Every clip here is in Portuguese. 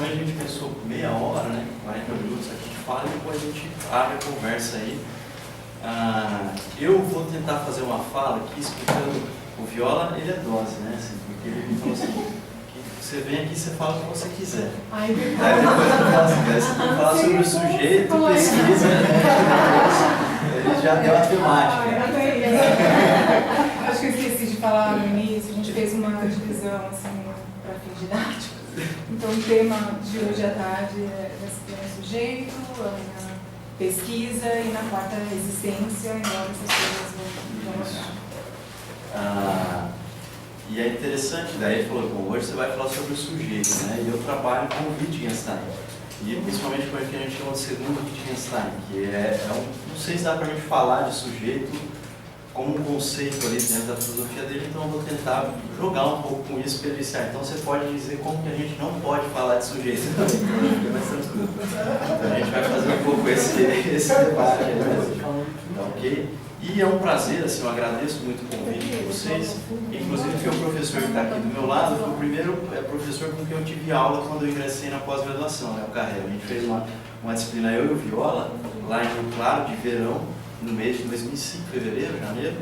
a gente pensou meia hora, né, 40 minutos, a gente fala e depois a gente abre a conversa aí. Eu vou tentar fazer uma fala aqui explicando. O Viola, ele é dose, né? Assim, porque ele falou assim, que você vem aqui e você fala o que você quiser. Ai, aí depois eu falo assim, você tem que falar sobre o sujeito, pesquisa, ele já deu a temática. Acho que eu esqueci de falar no início, a gente fez uma divisão assim, para fins didáticos. Então o tema de hoje à tarde é disciplina sujeito, a pesquisa e na quarta existência, embora essas coisas vão mostrar. E é interessante, daí ele falou, bom, hoje você vai falar sobre o sujeito, né? E eu trabalho com o Wittgenstein, e principalmente com o que a gente chama de segundo Wittgenstein, que não sei se dá para a gente falar de sujeito como um conceito ali dentro da filosofia dele, então eu vou tentar jogar um pouco com isso para ele dizer, então você pode dizer como que a gente não pode falar de sujeito, fica mais tranquilo. Então a gente vai fazer um pouco esse debate, né? Ok? E é um prazer, assim, eu agradeço muito o convite de vocês, inclusive porque o professor que está aqui do meu lado foi o primeiro professor com quem eu tive aula quando eu ingressei na pós-graduação, né, o Carreiro. A gente fez uma disciplina, eu e o Viola, lá em Rio Claro, de verão, no mês de 2005, fevereiro, janeiro,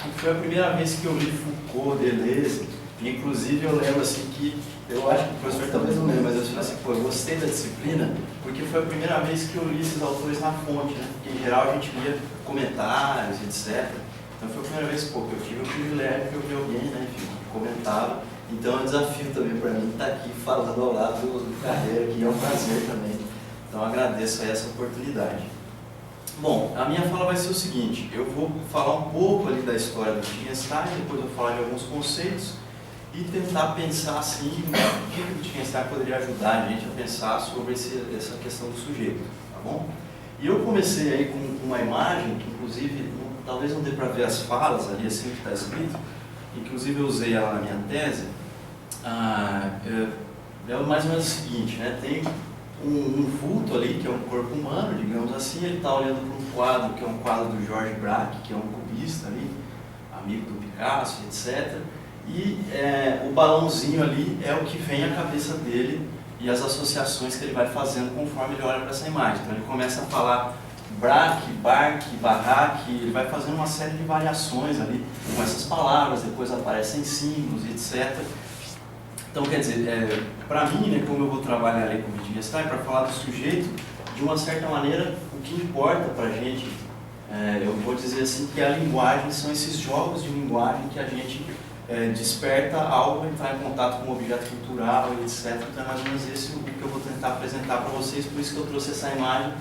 e foi a primeira vez que eu li Foucault, Deleuze, e inclusive eu lembro assim que, eu acho que o professor talvez não lembre, mas eu falei assim, pô, eu gostei da disciplina, porque foi a primeira vez que eu li esses autores na fonte, né? Porque em geral a gente lia comentários, etc. Então foi a primeira vez pô, que eu tive o privilégio de ouvir alguém, né, enfim, que comentava. Então é um desafio também para mim estar aqui falando ao lado do Carreiro, que é um prazer também. Então agradeço aí essa oportunidade. Bom, a minha fala vai ser o seguinte, eu vou falar um pouco ali da história do Wittgenstein, depois eu vou falar de alguns conceitos, e tentar pensar assim, o que o Wittgenstein poderia ajudar a gente a pensar sobre essa questão do sujeito, tá bom? E eu comecei aí com uma imagem que inclusive, talvez não dê para ver as falas ali assim que está escrito, inclusive eu usei ela na minha tese, é mais ou menos o seguinte, né? Tem um vulto ali, que é um corpo humano, digamos assim, ele está olhando para um quadro, que é um quadro do Georges Braque, que é um cubista ali, amigo do Picasso, etc., e o balãozinho ali é o que vem à cabeça dele e as associações que ele vai fazendo conforme ele olha para essa imagem. Então ele começa a falar Braque, Barque, Barraque, ele vai fazendo uma série de variações ali com essas palavras, depois aparecem símbolos, etc. Então quer dizer, para mim, né, como eu vou trabalhar ali com o Wittgenstein, para falar do sujeito, de uma certa maneira, o que importa para a gente, eu vou dizer assim, que a linguagem são esses jogos de linguagem que a gente desperta ao entrar em contato com o objeto cultural, etc. Então é mais ou menos esse o que eu vou tentar apresentar para vocês, por isso que eu trouxe essa imagem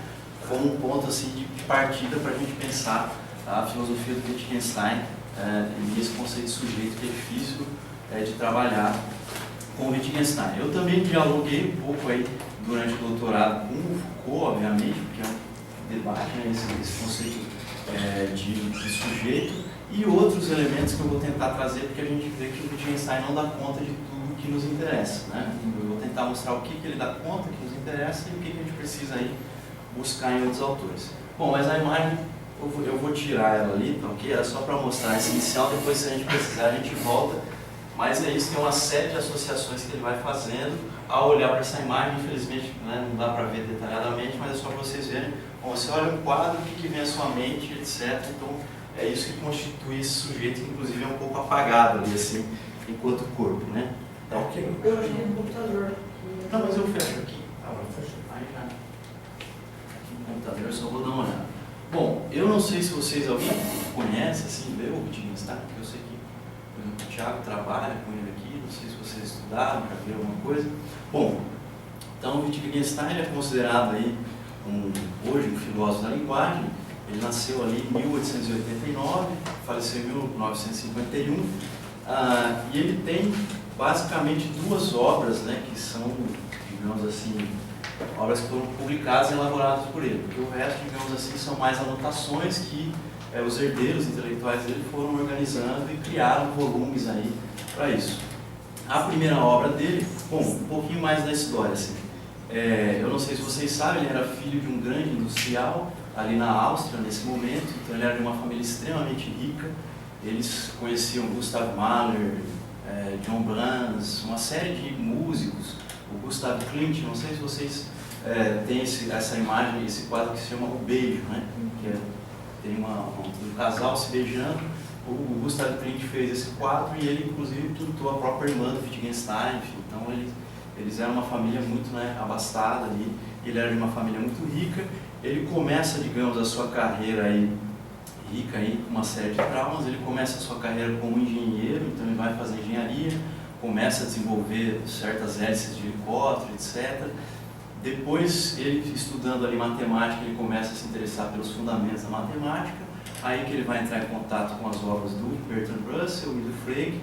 como um ponto assim, de partida para a gente pensar a filosofia do Wittgenstein e esse conceito de sujeito que é difícil de trabalhar com o Wittgenstein. Eu também dialoguei um pouco aí durante o doutorado com o Foucault, obviamente, porque é um debate, né, esse conceito de sujeito, e outros elementos que eu vou tentar trazer, porque a gente vê que o Wittgenstein não dá conta de tudo que nos interessa, né? Eu vou tentar mostrar o que ele dá conta, que nos interessa, e o que a gente precisa aí buscar em outros autores. Bom, mas a imagem, eu vou tirar ela ali, então, ok? Era só para mostrar esse inicial, depois se a gente precisar a gente volta, mas é isso, tem uma série de associações que ele vai fazendo ao olhar para essa imagem, infelizmente, né, não dá para ver detalhadamente, mas é só para vocês verem. Bom, você olha um quadro, o que vem à sua mente, etc. Então, é isso que constitui esse sujeito, que inclusive é um pouco apagado ali, assim, enquanto corpo, né? Tá ok? Eu achei no computador. Não, mas eu fecho aqui. Tá bom, fecho. Aí já. Aqui no computador, eu só vou dar uma olhada. Bom, eu não sei se vocês, alguém conhece, assim, leu o Wittgenstein, porque eu sei que, por exemplo, o Thiago trabalha com ele aqui, não sei se vocês estudaram, já viram alguma coisa. Bom, então o Wittgenstein é considerado aí, hoje, um filósofo da linguagem. Ele nasceu ali em 1889, faleceu em 1951, e ele tem basicamente duas obras, né, que são, digamos assim, obras que foram publicadas e elaboradas por ele, porque o resto, digamos assim, são mais anotações que os herdeiros intelectuais dele foram organizando e criaram volumes aí para isso. A primeira obra dele, bom, um pouquinho mais da história, assim. Eu não sei se vocês sabem, ele era filho de um grande industrial ali na Áustria nesse momento, então ele era de uma família extremamente rica. Eles conheciam Gustav Mahler, John Brahms, uma série de músicos o Gustav Klimt, não sei se vocês têm essa imagem, esse quadro que se chama O Beijo, né? Que tem um casal se beijando. O Gustav Klimt fez esse quadro e ele, inclusive, pintou a própria irmã do Wittgenstein. Enfim, então, eles eram uma família muito, né, abastada ali. Ele era de uma família muito rica. Ele começa, digamos, a sua carreira aí, rica aí, com uma série de traumas. Ele começa a sua carreira como engenheiro, então ele vai fazer engenharia, começa a desenvolver certas hélices de helicóptero, etc. Depois, ele estudando ali matemática, ele começa a se interessar pelos fundamentos da matemática. Aí que ele vai entrar em contato com as obras do Bertrand Russell e do Frege,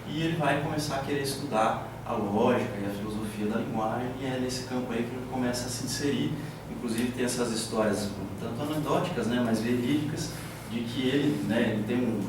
e ele vai começar a querer estudar a lógica e a filosofia da linguagem, e é nesse campo aí que ele começa a se inserir. Inclusive tem essas histórias, tanto anedóticas, né, mas verídicas, de que ele, né, ele tem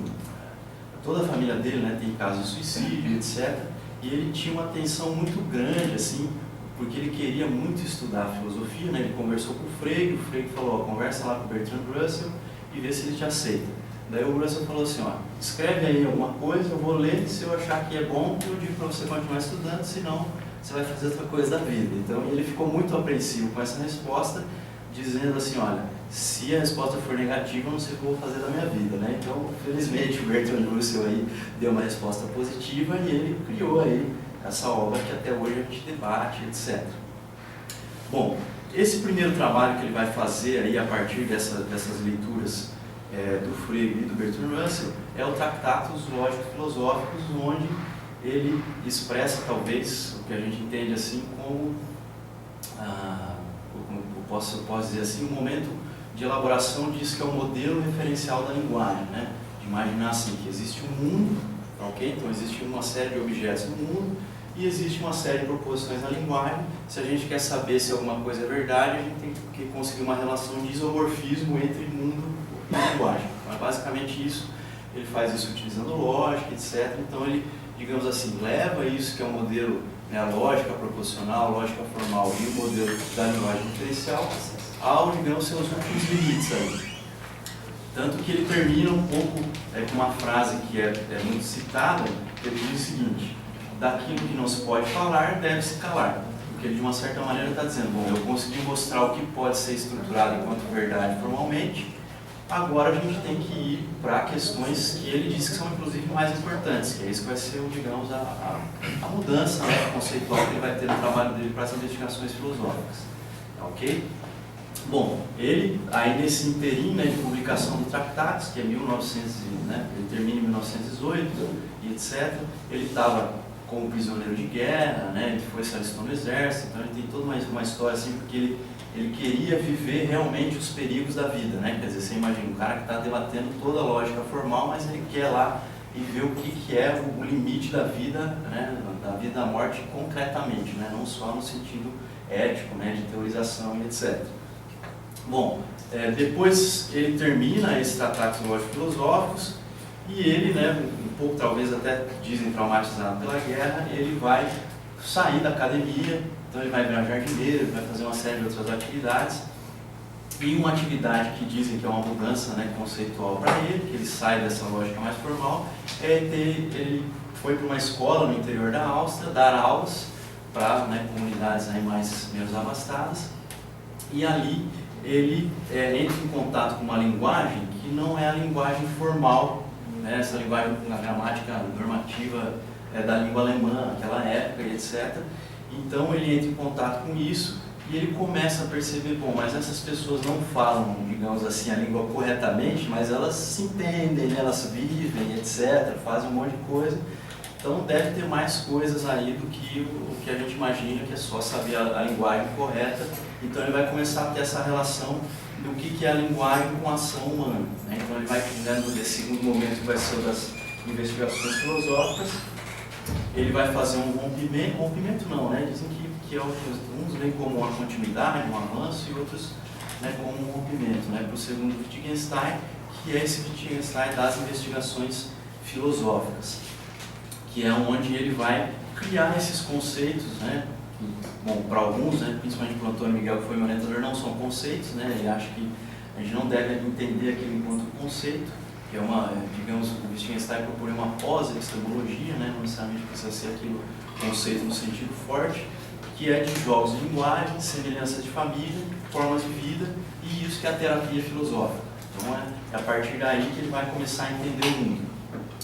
toda a família dele, né, tem casos de suicídio, etc. E ele tinha uma atenção muito grande, assim, porque ele queria muito estudar a filosofia, né, ele conversou com o Frege falou, conversa lá com o Bertrand Russell, e ver se ele te aceita. Daí o Russell falou assim, escreve aí alguma coisa, eu vou ler, se eu achar que é bom, eu digo para você continuar estudando, senão você vai fazer outra coisa da vida. Então ele ficou muito apreensivo com essa resposta, dizendo assim, olha, se a resposta for negativa, eu não sei o que eu vou fazer da minha vida, né? Então, felizmente, o Bertrand Russell aí deu uma resposta positiva e ele criou aí essa obra que até hoje a gente debate, etc. Bom, esse primeiro trabalho que ele vai fazer aí a partir dessas leituras do Frege e do Bertrand Russell é o Tractatus Lógico-Filosóficos, onde ele expressa talvez o que a gente entende assim como posso dizer assim, um momento de elaboração disso que é o modelo referencial da linguagem, né? De imaginar assim que existe um mundo, ok? Então existe uma série de objetos no mundo e existe uma série de proposições na linguagem. Se a gente quer saber se alguma coisa é verdade, a gente tem que conseguir uma relação de isomorfismo entre mundo e linguagem. Então, é basicamente isso. Ele faz isso utilizando lógica, etc. Então, ele, digamos assim, leva isso que é o modelo, né, a lógica proposicional, a lógica formal e o modelo da linguagem diferencial ao, digamos, seus últimos limites aí. Tanto que ele termina um pouco com uma frase que é muito citada, que ele diz o seguinte: daquilo que não se pode falar, deve-se calar. Porque ele, de uma certa maneira, está dizendo, bom, eu consegui mostrar o que pode ser estruturado enquanto verdade formalmente, agora a gente tem que ir para questões que ele diz que são, inclusive, mais importantes, que é isso que vai ser, digamos, a mudança, né, conceitual que ele vai ter no trabalho dele para as investigações filosóficas. Ok? Bom, ele, aí nesse inteirinho, né, de publicação do Tractatus, que é 1900, né, ele termina em 1918, e etc., ele estava como prisioneiro de guerra, né, ele foi se alistou no exército, então ele tem toda uma história assim, porque ele queria viver realmente os perigos da vida, né, quer dizer, você imagina um cara que está debatendo toda a lógica formal, mas ele quer lá e ver o que é o limite da vida, né, da vida e da morte concretamente, né, não só no sentido ético, né, de teorização e etc. Bom, depois ele termina esse Tratados Lógico-Filosóficos e ele, né, um pouco talvez até dizem traumatizado pela guerra, ele vai sair da academia, então ele vai virar jardineiro, ele vai fazer uma série de outras atividades. E uma atividade que dizem que é uma mudança, né, conceitual para ele, que ele sai dessa lógica mais formal, ele foi para uma escola no interior da Áustria dar aulas para, né, comunidades aí menos abastadas, e ali ele entra em contato com uma linguagem que não é a linguagem formal, né, essa linguagem, a gramática normativa da língua alemã, naquela época, e etc. Então ele entra em contato com isso e ele começa a perceber, bom, mas essas pessoas não falam, digamos assim, a língua corretamente, mas elas se entendem, né, elas vivem, etc., fazem um monte de coisa. Então deve ter mais coisas aí do que o que a gente imagina, que é só saber a linguagem correta. Então ele vai começar a ter essa relação do que é a linguagem com a ação humana, né? Então ele vai criando esse segundo momento que vai ser o das investigações filosóficas. Ele vai fazer um rompimento não, né? Dizem que uns veem como uma continuidade, um avanço, e outros, né, como um rompimento, né? Para o segundo Wittgenstein, que é esse Wittgenstein das investigações filosóficas, que é onde ele vai criar esses conceitos, né? Bom, para alguns, né, principalmente para o Antônio Miguel, que foi meu orientador, não são conceitos, né? Ele acha que a gente não deve entender aquilo enquanto conceito, que é digamos, o Wittgenstein propõe uma pós-epistemologia, né? Não necessariamente precisa ser aquilo conceito no sentido forte, que é de jogos de linguagem, semelhança de família, formas de vida e isso que é a terapia filosófica. Então é a partir daí que ele vai começar a entender o mundo.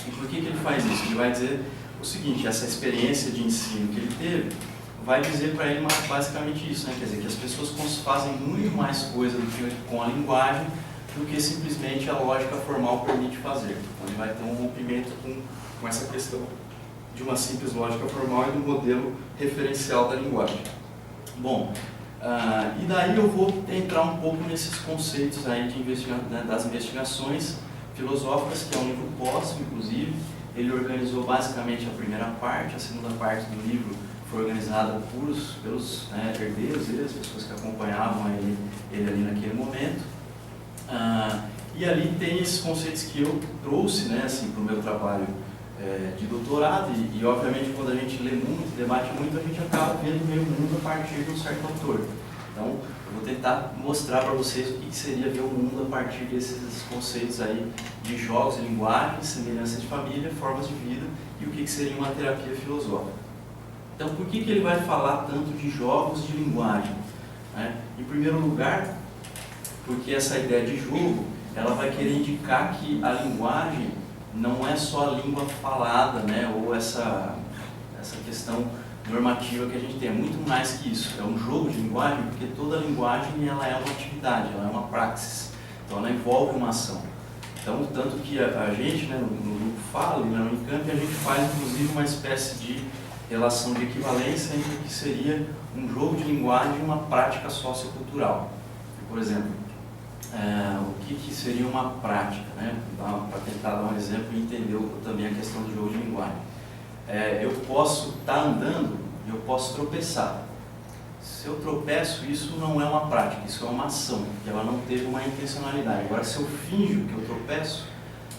E por que ele faz isso? Ele vai dizer o seguinte, essa experiência de ensino que ele teve vai dizer para ele basicamente isso, né? Quer dizer, que as pessoas fazem muito mais coisa com a linguagem do que simplesmente a lógica formal permite fazer. Então ele vai ter um rompimento com essa questão de uma simples lógica formal e do modelo referencial da linguagem. Bom, e daí eu vou entrar um pouco nesses conceitos aí das investigações filosóficas, que é um livro póstumo, inclusive. Ele organizou basicamente a primeira parte, a segunda parte do livro foi organizada pelos herdeiros dele, as pessoas que acompanhavam ele ali naquele momento. E ali tem esses conceitos que eu trouxe, né, assim, para o meu trabalho de doutorado e obviamente quando a gente lê muito, debate muito, a gente acaba vendo meio mundo a partir de um certo autor. Então eu vou tentar mostrar para vocês o que seria ver o mundo a partir desses conceitos aí de jogos, linguagem, semelhança de família, formas de vida e o que seria uma terapia filosófica. Então por que ele vai falar tanto de jogos de linguagem? Né? Em primeiro lugar, porque essa ideia de jogo ela vai querer indicar que a linguagem não é só a língua falada, né, ou essa questão normativa que a gente tem, é muito mais que isso, é um jogo de linguagem, porque toda linguagem ela é uma atividade, ela é uma praxis, então ela envolve uma ação. Então, tanto que a gente, né, no grupo fala, no Unicamp, a gente faz inclusive uma espécie de relação de equivalência entre o que seria um jogo de linguagem e uma prática sociocultural. Por exemplo, o que seria uma prática, né? Para tentar dar um exemplo e entender também a questão do jogo de linguagem. Eu posso estar andando e eu posso tropeçar. Se eu tropeço, isso não é uma prática, isso é uma ação, que ela não teve uma intencionalidade. Agora, se eu finjo que eu tropeço,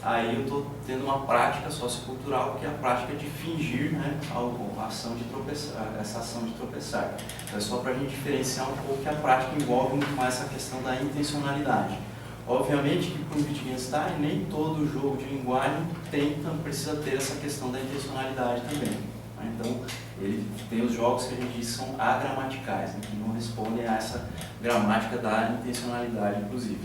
aí eu estou tendo uma prática sociocultural, que é a prática de fingir, né, a ação de tropeçar, essa ação de tropeçar. Então, é só para a gente diferenciar um pouco que a prática envolve muito mais essa questão da intencionalidade. Obviamente que para o Wittgenstein, nem todo jogo de linguagem precisa ter essa questão da intencionalidade também. Então, ele tem os jogos que a gente diz são agramaticais, né, que não respondem a essa gramática da intencionalidade, inclusive.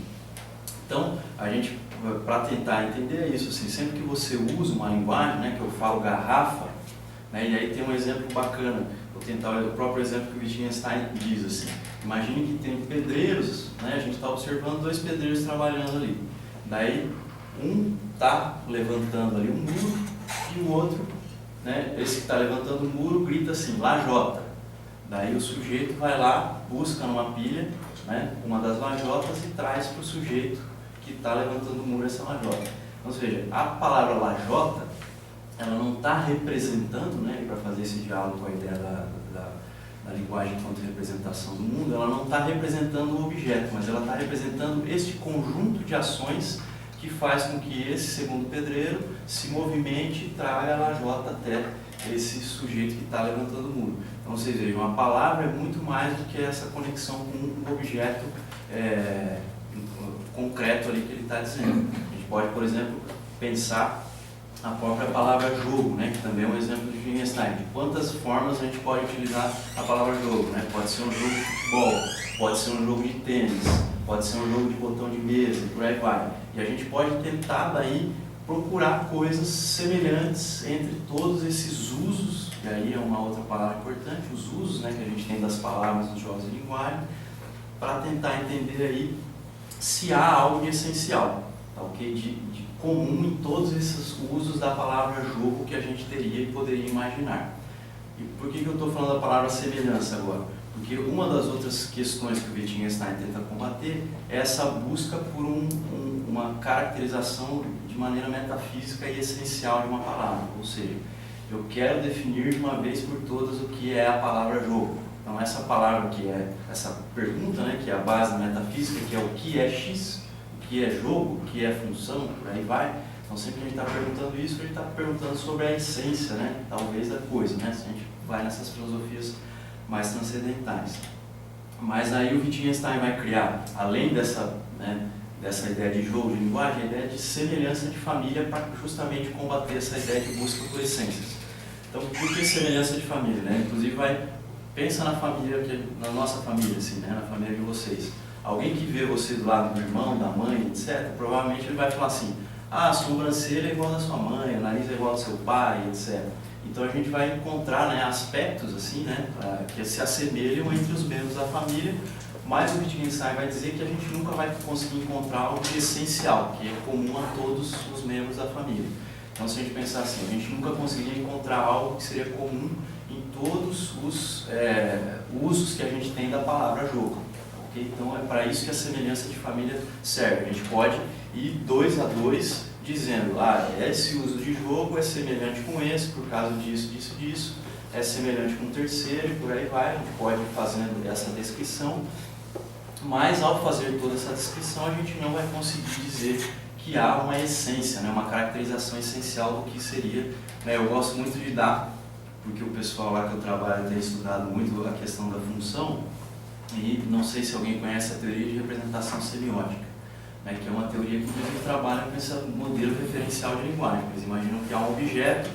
Então, a gente, para tentar entender isso, assim, sempre que você usa uma linguagem, né, que eu falo garrafa, né, e aí tem um exemplo bacana, vou tentar o próprio exemplo que o Wittgenstein diz, assim, imagine que tem pedreiros, né, a gente está observando dois pedreiros trabalhando ali, daí um está levantando ali um muro e o outro, né, esse que está levantando o muro grita assim, lajota, daí o sujeito vai lá, busca numa pilha, né, uma das lajotas e traz para o sujeito que está levantando o muro essa lajota. Ou seja, a palavra lajota, ela não está representando, né, para fazer esse diálogo com a ideia da linguagem enquanto representação do mundo, ela não está representando o objeto, mas ela está representando este conjunto de ações que faz com que esse segundo pedreiro se movimente e traga a lajota até esse sujeito que está levantando o muro. Então, vocês vejam, a palavra é muito mais do que essa conexão com um objeto concreto ali que ele está dizendo. A gente pode, por exemplo, pensar a própria palavra jogo, né, que também é um exemplo de Wittgenstein. De quantas formas a gente pode utilizar a palavra jogo, né? Pode ser um jogo de futebol, pode ser um jogo de tênis, pode ser um jogo de botão de mesa, e por aí vai. E a gente pode tentar daí procurar coisas semelhantes entre todos esses usos, e aí é uma outra palavra importante, os usos, né, que a gente tem das palavras nos jogos de linguagem, para tentar entender aí se há algo de essencial, tá, okay? de comum em todos esses usos da palavra jogo que a gente teria e poderia imaginar. E por que eu estou falando da palavra semelhança agora? Porque uma das outras questões que o Wittgenstein tenta combater é essa busca por uma caracterização de maneira metafísica e essencial de uma palavra, ou seja, eu quero definir de uma vez por todas o que é a palavra jogo. Então essa palavra que é, essa pergunta, né, que é a base da metafísica, que é o que é X, o que é jogo, o que é função, por aí vai. Então sempre que a gente está perguntando isso, a gente está perguntando sobre a essência, né, talvez da coisa, né, se a gente vai nessas filosofias mais transcendentais. Mas aí o Wittgenstein vai criar, além dessa, né, dessa ideia de jogo de linguagem, a ideia de semelhança de família para justamente combater essa ideia de busca por essências. Então, por que semelhança de família? Né? Inclusive vai pensa na família, na nossa família, assim, né? Na família de vocês. Alguém que vê você do lado do irmão, da mãe, etc., provavelmente ele vai falar assim, ah, a sobrancelha é igual da sua mãe, o nariz é igual do seu pai, etc. Então a gente vai encontrar, né, aspectos assim, né, que se assemelham entre os membros da família, mas o Wittgenstein vai dizer que a gente nunca vai conseguir encontrar algo de essencial, que é comum a todos os membros da família. Então, se a gente pensar assim, a gente nunca conseguiria encontrar algo que seria comum em todos os usos que a gente tem da palavra jogo. Okay? Então, é para isso que a semelhança de família serve. A gente pode ir 2 a 2 dizendo, esse uso de jogo é semelhante com esse, por causa disso, disso, disso, é semelhante com o terceiro e por aí vai. A gente pode ir fazendo essa descrição, mas ao fazer toda essa descrição, a gente não vai conseguir dizer que há uma essência, né, uma caracterização essencial do que seria. Né, eu gosto muito de dar, porque o pessoal lá que eu trabalho tem estudado muito a questão da função, e não sei se alguém conhece a teoria de representação semiótica, né, que é uma teoria que inclusive trabalha com esse modelo referencial de linguagem. Eles imaginam que há um objeto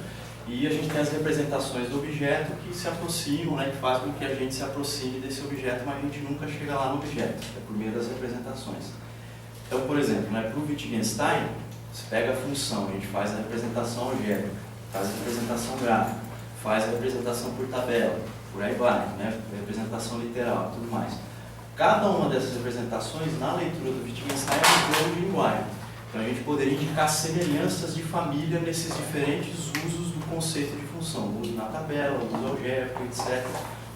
e a gente tem as representações do objeto que se aproximam, né, que fazem com que a gente se aproxime desse objeto, mas a gente nunca chega lá no objeto, é por meio das representações. Então, por exemplo, né, para o Wittgenstein, você pega a função, a gente faz a representação algébrica, faz a representação gráfica, faz a representação por tabela, por aí vai, né, representação literal e tudo mais. Cada uma dessas representações, na leitura do Wittgenstein, é um jogo de linguagem. Então, a gente poderia indicar semelhanças de família nesses diferentes usos do conceito de função, o uso na tabela, o uso algébrico, etc.,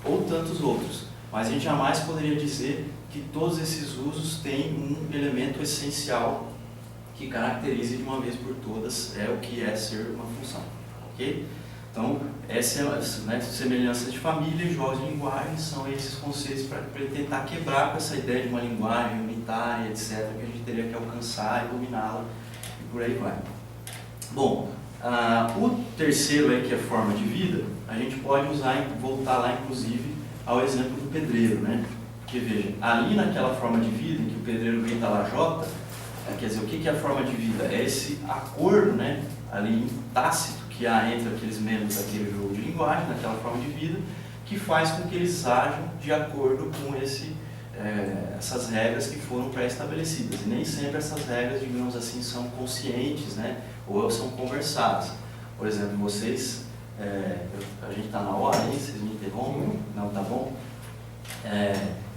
ou tantos outros. Mas a gente jamais poderia dizer que todos esses usos têm um elemento essencial que caracterize de uma vez por todas o que é ser uma função. Ok? Então, essa é a semelhança de família e jogos de linguagem, são esses conceitos para tentar quebrar com essa ideia de uma linguagem unitária, etc., que a gente teria que alcançar e dominá-la, e por aí vai. Bom, o terceiro aí, que é forma de vida, a gente pode usar, voltar lá inclusive ao exemplo do pedreiro, né? Porque veja, ali naquela forma de vida, em que o pedreiro vem da lajota, quer dizer, o que é a forma de vida? É esse acordo, né, ali tácito que há entre aqueles membros daquele jogo de linguagem, naquela forma de vida, que faz com que eles ajam de acordo com essas regras que foram pré-estabelecidas. E nem sempre essas regras, digamos assim, são conscientes, né, ou são conversadas. Por exemplo, vocês, a gente está na hora aí, vocês me interrompem? Não, tá bom?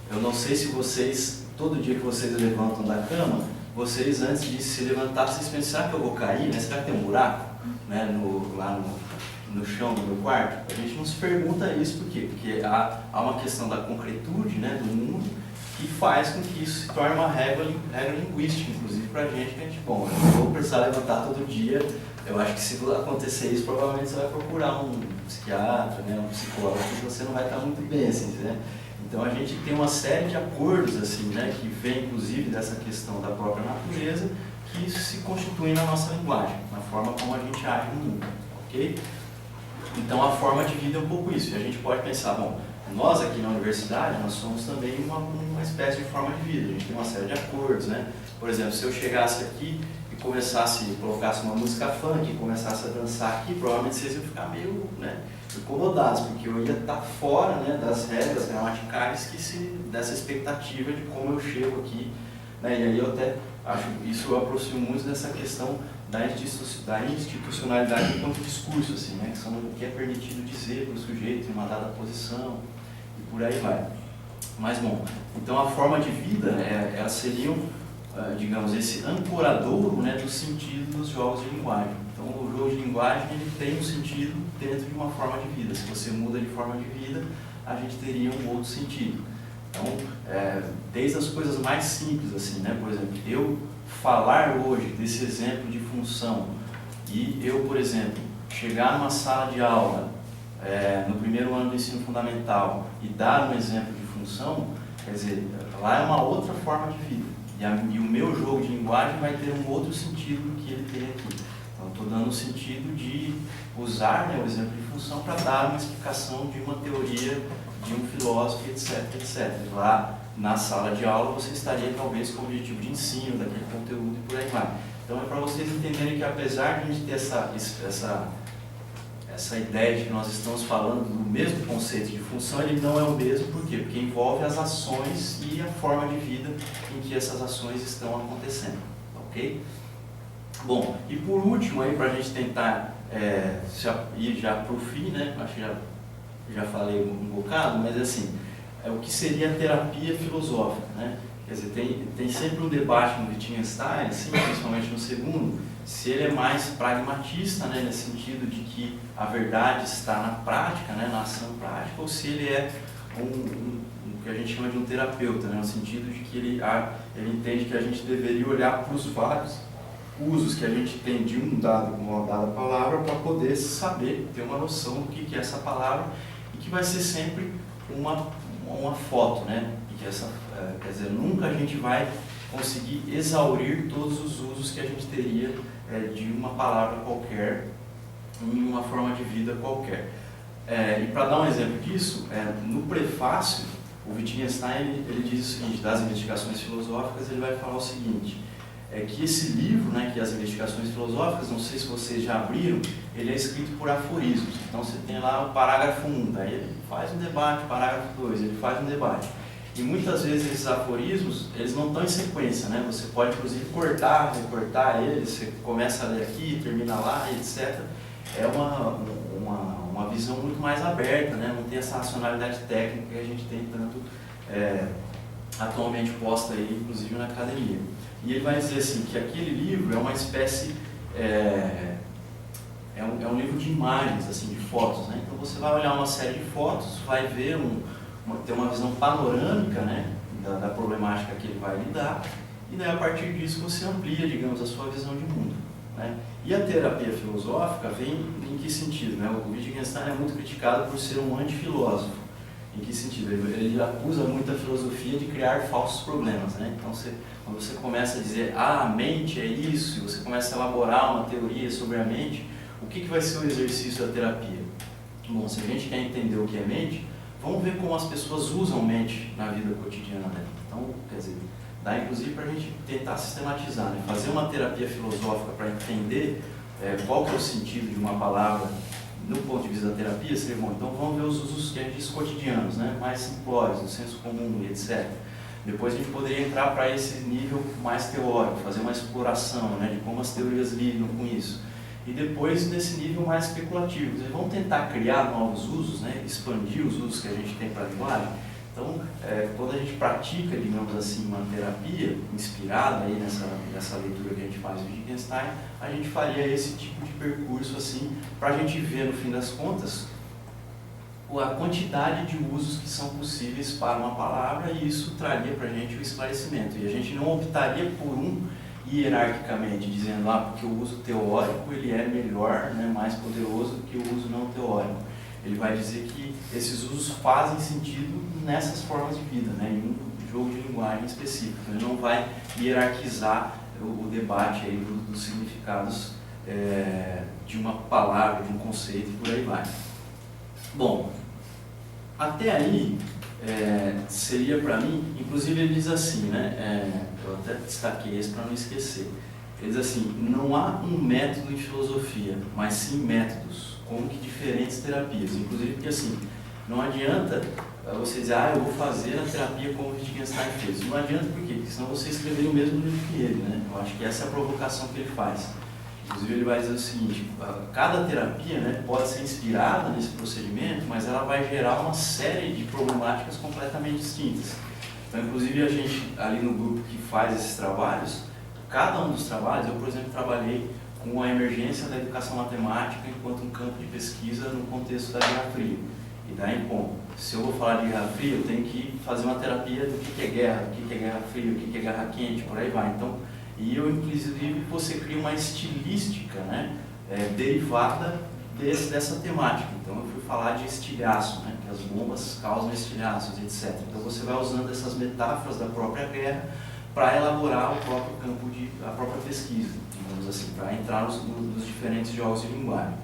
Eu não sei se vocês, todo dia que vocês levantam da cama, vocês antes de se levantar, vocês pensam, será que eu vou cair? Né? Será que tem um buraco, né, lá no chão do meu quarto? A gente não se pergunta isso, por quê? Porque há uma questão da concretude, né, do mundo, que faz com que isso se torne uma regra linguística, inclusive para a gente, que a gente, bom, eu não vou precisar levantar todo dia. Eu acho que se acontecer isso, provavelmente você vai procurar um psiquiatra, né, um psicólogo, porque você não vai estar muito bem, assim, né? Então a gente tem uma série de acordos, assim, né, que vem inclusive dessa questão da própria natureza, que se constituem na nossa linguagem, na forma como a gente age no mundo, ok? Então a forma de vida é um pouco isso, e a gente pode pensar, bom, nós aqui na universidade, nós somos também uma espécie de forma de vida, a gente tem uma série de acordos, né? Por exemplo, se eu chegasse aqui e colocasse uma música funk e começasse a dançar aqui, provavelmente vocês iam ficar meio, né, incomodados, porque eu ia estar fora, né, das regras gramaticais dessa expectativa de como eu chego aqui, né, e aí eu até acho isso eu aproximo muito dessa questão da institucionalidade enquanto discurso, assim, né, que são o que é permitido dizer para o sujeito em uma dada posição e por aí vai. Mas bom, então a forma de vida, elas seriam, digamos, esse ancoradouro, né, do sentido dos jogos de linguagem. Então, o jogo de linguagem ele tem um sentido dentro de uma forma de vida. Se você muda de forma de vida, a gente teria um outro sentido. Então, desde as coisas mais simples, assim, né? Por exemplo, eu falar hoje desse exemplo de função e eu, por exemplo, chegar numa sala de aula no primeiro ano do ensino fundamental e dar um exemplo de função, quer dizer, lá é uma outra forma de vida. E o meu jogo de linguagem vai ter um outro sentido do que ele tem aqui. Então, estou dando o sentido de usar, né, o exemplo de função para dar uma explicação de uma teoria, de um filósofo, etc, etc. Lá, na sala de aula, você estaria talvez com o objetivo de ensino daquele conteúdo e por aí vai. Então, é para vocês entenderem que apesar de a gente ter essa ideia de que nós estamos falando do mesmo conceito de função, ele não é o mesmo, por quê? Porque envolve as ações e a forma de vida em que essas ações estão acontecendo, ok? Bom, e por último, aí para a gente tentar ir já para o fim, né? Acho que já falei um bocado, mas assim, o que seria a terapia filosófica, né? Quer dizer, tem sempre um debate no Wittgenstein, assim, principalmente no segundo, se ele é mais pragmatista, né, nesse sentido de que a verdade está na prática, né, na ação prática, ou se ele é o que a gente chama de um terapeuta, né, no sentido de que ele entende que a gente deveria olhar para os vários usos que a gente tem de uma dada palavra para poder saber, ter uma noção do que é essa palavra e que vai ser sempre uma foto, né? E que quer dizer, nunca a gente vai conseguir exaurir todos os usos que a gente teria de uma palavra qualquer em uma forma de vida qualquer. E para dar um exemplo disso, no prefácio, o Wittgenstein ele diz o seguinte, das investigações filosóficas, ele vai falar o seguinte, que esse livro, né, que é as investigações filosóficas, não sei se vocês já abriram, ele é escrito por aforismos. Então você tem lá o parágrafo 1, daí ele faz um debate, parágrafo 2, ele faz um debate. E muitas vezes esses aforismos, eles não estão em sequência, né? Você pode inclusive cortar, recortar eles, você começa a ler aqui, termina lá, etc. É uma visão muito mais aberta, né? Não tem essa racionalidade técnica que a gente tem tanto atualmente posta aí, inclusive na academia. E ele vai dizer assim, que aquele livro é uma espécie, é um livro de imagens, assim, de fotos, né? Então você vai olhar uma série de fotos, vai ver ter uma visão panorâmica, né, da problemática que ele vai lidar, e daí a partir disso você amplia, digamos, a sua visão de mundo, né? E a terapia filosófica vem em que sentido, né? O Wittgenstein é muito criticado por ser um antifilósofo. Em que sentido? Ele acusa muito a filosofia de criar falsos problemas, né? Então, quando você começa a dizer, a mente é isso, e você começa a elaborar uma teoria sobre a mente, o que vai ser o exercício da terapia? Bom, se a gente quer entender o que é mente, vamos ver como as pessoas usam mente na vida cotidiana, né? Então, quer dizer, dá inclusive para a gente tentar sistematizar, né? Fazer uma terapia filosófica para entender qual que é o sentido de uma palavra no ponto de vista da terapia, seria bom. Então vamos ver os usos que a gente diz cotidianos, né? Mais simplórios, do senso comum e etc. Depois a gente poderia entrar para esse nível mais teórico, fazer uma exploração, né, de como as teorias lidam com isso. E depois nesse nível mais especulativo. Vamos tentar criar novos usos, né, expandir os usos que a gente tem para a linguagem. Então, quando a gente pratica, digamos assim, uma terapia inspirada aí nessa leitura que a gente faz do Wittgenstein, a gente faria esse tipo de percurso assim, para a gente ver, no fim das contas, a quantidade de usos que são possíveis para uma palavra, e isso traria para a gente o esclarecimento. E a gente não optaria por um hierarquicamente, dizendo porque o uso teórico ele é melhor, né, mais poderoso do que o uso não teórico. Ele vai dizer que esses usos fazem sentido nessas formas de vida, né, em um jogo de linguagem específico. Ele não vai hierarquizar o debate aí dos significados de uma palavra, de um conceito e por aí vai. Bom, até aí seria para mim, inclusive ele diz assim, né, eu até destaquei esse para não esquecer, ele diz assim, não há um método em filosofia, mas sim métodos, como que diferentes terapias, inclusive porque assim, não adianta você dizer, eu vou fazer a terapia como o Wittgenstein fez, não adianta por quê? Porque senão você escreveria o mesmo livro que ele, né, eu acho que essa é a provocação que ele faz. Inclusive ele vai dizer o seguinte, cada terapia, né, pode ser inspirada nesse procedimento, mas ela vai gerar uma série de problemáticas completamente distintas. Então, inclusive a gente ali no grupo que faz esses trabalhos, cada um dos trabalhos, eu por exemplo trabalhei com a emergência da educação matemática enquanto um campo de pesquisa no contexto da Guerra Fria. E daí, bom, se eu vou falar de Guerra Fria, eu tenho que fazer uma terapia do que é guerra, o que é Guerra Fria, o que é Guerra Quente, por aí vai. Então, e eu, inclusive, você cria uma estilística, né, derivada dessa temática. Então, eu fui falar de estilhaço, né, que as bombas causam estilhaços, etc. Então, você vai usando essas metáforas da própria guerra para elaborar o próprio campo a própria pesquisa, digamos assim, para entrar nos diferentes jogos de linguagem.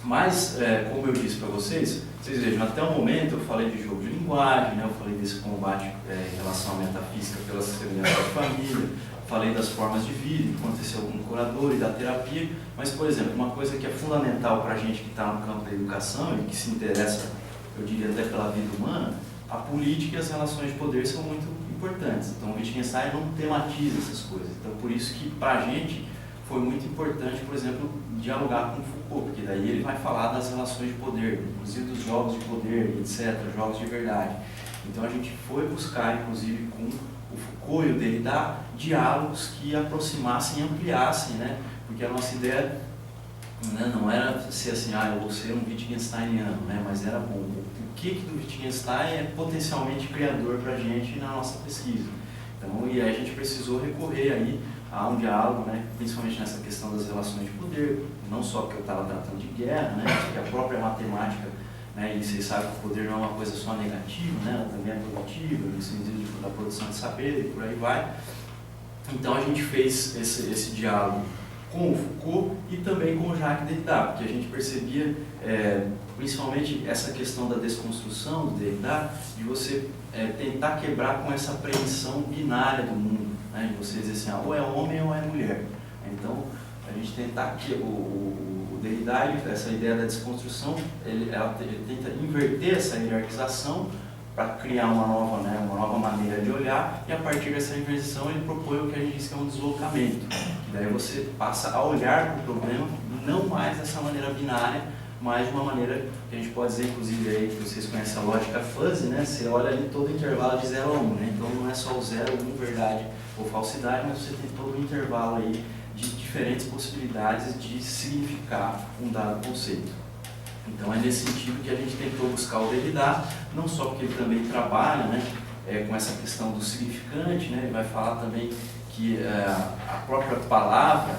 Mas, como eu disse para vocês vejam, até o momento eu falei de jogo de linguagem, né? Eu falei desse combate em relação à metafísica pela semelhança de família, falei das formas de vida, que aconteceu com o curador e da terapia, mas, por exemplo, uma coisa que é fundamental para a gente que está no campo da educação e que se interessa, eu diria até pela vida humana, a política e as relações de poder são muito importantes. Então, o Wittgenstein não tematiza essas coisas. Então, por isso que, para a gente, foi muito importante, por exemplo, dialogar com o Foucault, porque daí ele vai falar das relações de poder, inclusive dos jogos de poder, etc., jogos de verdade. Então, a gente foi buscar, inclusive, com o Foucault e o Derrida, diálogos que aproximassem e ampliassem, né? Porque a nossa ideia, né, não era ser assim, eu vou ser um Wittgensteiniano, né? Mas era bom, o que do Wittgenstein é potencialmente criador para a gente na nossa pesquisa. Então, e aí a gente precisou recorrer aí a um diálogo, né, principalmente nessa questão das relações de poder, não só porque eu estava tratando de guerra, né, porque a própria matemática, né, e vocês sabem que o poder não é uma coisa só negativa, né, ela também é produtiva, no sentido da produção de saber e por aí vai. Então a gente fez esse diálogo com o Foucault e também com o Jacques Derrida, porque a gente percebia, principalmente essa questão da desconstrução do Derrida, de você tentar quebrar com essa apreensão binária do mundo, né? De você dizer assim, ou é homem ou é mulher. Então, a gente tentar que o Derrida, essa ideia da desconstrução, ele tenta inverter essa hierarquização para criar uma nova maneira de olhar, e a partir dessa inversão ele propõe o que a gente diz que é um deslocamento, que daí você passa a olhar para o problema não mais dessa maneira binária, mas de uma maneira que a gente pode dizer, inclusive, aí, que vocês conhecem a lógica fuzzy, né? Você olha ali todo o intervalo de 0 a 1, né? Então não é só o 0 ou 1, verdade ou falsidade, mas você tem todo o intervalo aí de diferentes possibilidades de significar um dado conceito. Então é nesse sentido que a gente tentou buscar o Derrida, não só porque ele também trabalha, né, com essa questão do significante, né? Ele vai falar também que a própria palavra,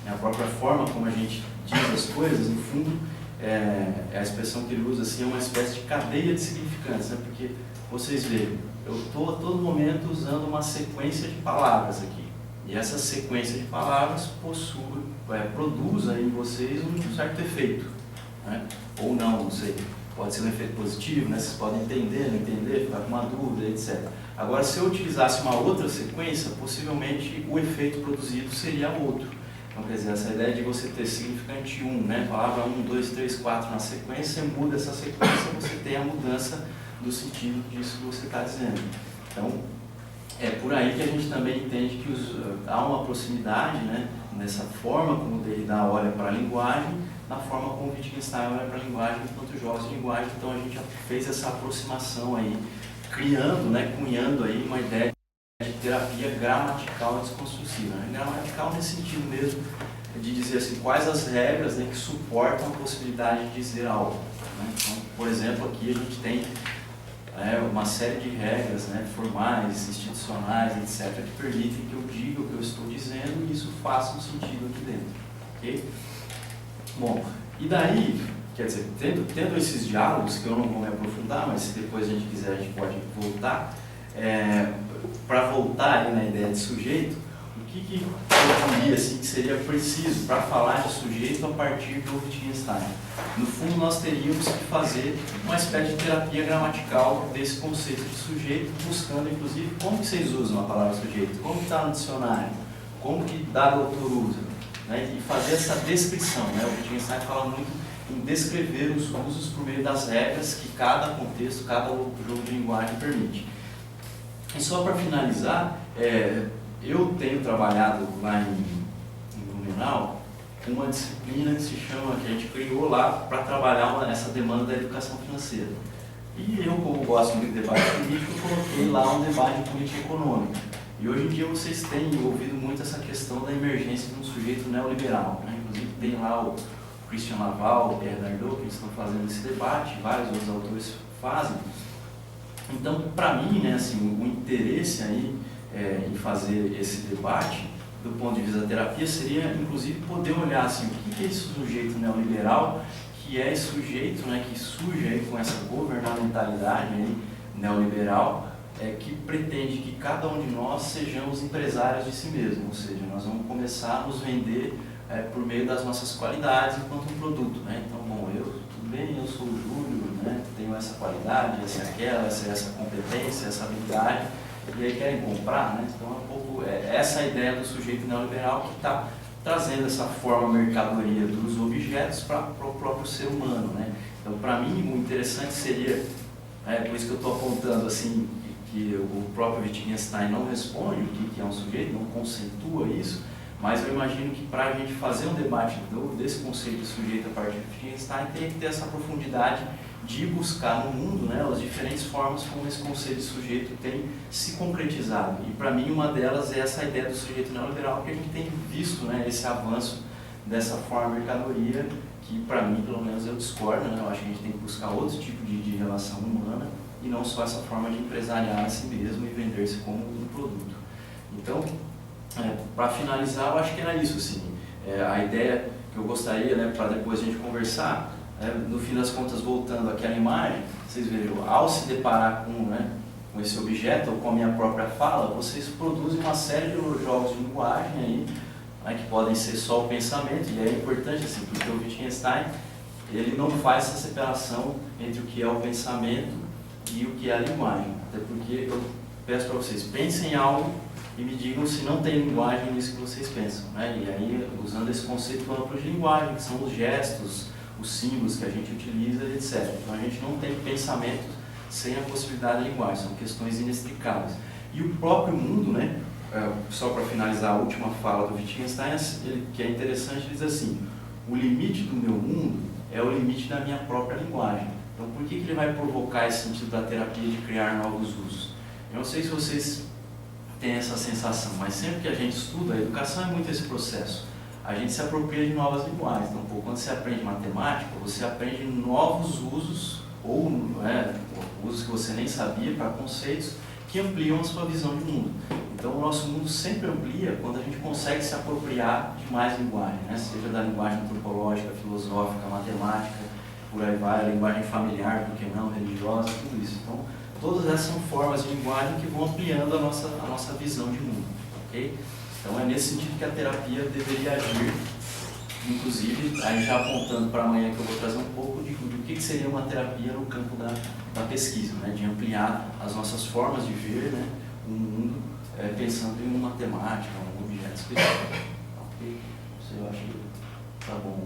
a própria forma como a gente diz as coisas, no fundo, a expressão que ele usa assim, é uma espécie de cadeia de significantes, né? Porque vocês veem, eu estou a todo momento usando uma sequência de palavras aqui, e essa sequência de palavras produz aí em vocês um certo efeito, né? Ou não sei, pode ser um efeito positivo, né? Vocês podem entender, não entender, ficar com uma dúvida, etc. Agora, se eu utilizasse uma outra sequência, possivelmente o efeito produzido seria outro. Então, quer dizer, essa ideia de você ter significante 1, né? Palavra 1, 2, 3, 4 na sequência, muda essa sequência, você tem a mudança do sentido disso que você está dizendo. Então, é por aí que a gente também entende que há uma proximidade, né? Nessa forma como o Derrida olha para a linguagem, na forma como o Wittgenstein olha para a linguagem enquanto jogos de linguagem. Então, a gente já fez essa aproximação aí, criando, né? Cunhando aí uma ideia de terapia gramatical desconstrutiva, né? Gramatical nesse sentido mesmo, de dizer assim, quais as regras, né, que suportam a possibilidade de dizer algo, né? Então, por exemplo, aqui a gente tem uma série de regras, né, formais, institucionais, etc., que permitem que eu diga o que eu estou dizendo e isso faça um sentido aqui dentro, ok? Bom, e daí, quer dizer, tendo esses diálogos, que eu não vou me aprofundar, mas se depois a gente quiser, a gente pode voltar, para voltar aí na ideia de sujeito, o que eu diria assim, que seria preciso para falar de sujeito a partir do Wittgenstein? No fundo, nós teríamos que fazer uma espécie de terapia gramatical desse conceito de sujeito, buscando, inclusive, como que vocês usam a palavra sujeito, como que está no dicionário, como que dado autor usa, né? E fazer essa descrição, né? O Wittgenstein fala muito em descrever os usos por meio das regras que cada contexto, cada jogo de linguagem permite. E só para finalizar, eu tenho trabalhado lá em Blumenau uma disciplina que se chama, que a gente criou lá para trabalhar essa demanda da educação financeira. E eu, como gosto muito de debate político, coloquei lá um debate de política econômica. E hoje em dia vocês têm ouvido muito essa questão da emergência de um sujeito neoliberal, né? Inclusive tem lá o Christian Laval, o Pierre Dardot, que eles estão fazendo esse debate, vários outros autores fazem. Então, para mim, né, assim, o interesse aí em fazer esse debate, do ponto de vista da terapia, seria, inclusive, poder olhar assim, o que é esse sujeito neoliberal, que é esse sujeito, né, que surge aí com essa governamentalidade aí, neoliberal, que pretende que cada um de nós sejamos empresários de si mesmo, ou seja, nós vamos começar a nos vender por meio das nossas qualidades enquanto um produto, né? Então, bom, tudo bem, eu sou o Júlio, né? Tenho essa qualidade, essa competência, essa habilidade, e aí querem comprar, né? Então, é um pouco essa a ideia do sujeito neoliberal que está trazendo essa forma mercadoria dos objetos para o próprio ser humano, né? Então, para mim, o interessante seria, por isso que eu estou apontando assim, que o próprio Wittgenstein não responde o que é um sujeito, não conceitua isso, mas eu imagino que para a gente fazer um debate desse conceito de sujeito a partir de Wittgenstein, tem que ter essa profundidade de buscar no mundo, né, as diferentes formas como esse conceito de sujeito tem se concretizado. E para mim uma delas é essa ideia do sujeito neoliberal, que a gente tem visto, né, esse avanço dessa forma mercadoria, que para mim, pelo menos, eu discordo, né? Eu acho que a gente tem que buscar outro tipo de relação humana e não só essa forma de empresariar a si mesmo e vender-se como um produto. Então, para finalizar, eu acho que era isso, assim, a ideia que eu gostaria, né, para depois a gente conversar, no fim das contas, voltando àquela imagem, vocês vejam, ao se deparar com esse objeto ou com a minha própria fala, vocês produzem uma série de jogos de linguagem aí, que podem ser só o pensamento, e é importante, assim, porque o Wittgenstein, ele não faz essa separação entre o que é o pensamento e o que é a linguagem, até porque eu peço para vocês, pensem em algo e me digam se não tem linguagem nisso que vocês pensam, né? E aí, usando esse conceito amplo de linguagem, que são os gestos, os símbolos que a gente utiliza, etc. Então a gente não tem pensamento sem a possibilidade de linguagem, são questões inextricáveis. E o próprio mundo, né? Só para finalizar a última fala do Wittgenstein, que é interessante, ele diz assim, o limite do meu mundo é o limite da minha própria linguagem. Então por que ele vai provocar esse sentido da terapia de criar novos usos? Eu não sei se vocês têm essa sensação, mas sempre que a gente estuda, a educação é muito esse processo. A gente se apropria de novas linguagens. Então, quando você aprende matemática, você aprende novos usos, ou usos que você nem sabia, para conceitos que ampliam a sua visão de mundo. Então, o nosso mundo sempre amplia quando a gente consegue se apropriar de mais linguagem, né? Seja da linguagem antropológica, filosófica, matemática, por aí vai, a linguagem familiar, por que não, religiosa, tudo isso. Então, todas essas são formas de linguagem que vão ampliando a nossa visão de mundo, ok? Então é nesse sentido que a terapia deveria agir, inclusive, aí já apontando para amanhã que eu vou trazer um pouco do que seria uma terapia no campo da pesquisa, né? De ampliar as nossas formas de ver, né, o mundo, pensando em uma temática, um objeto específico. Ok? Isso eu acho que tá bom.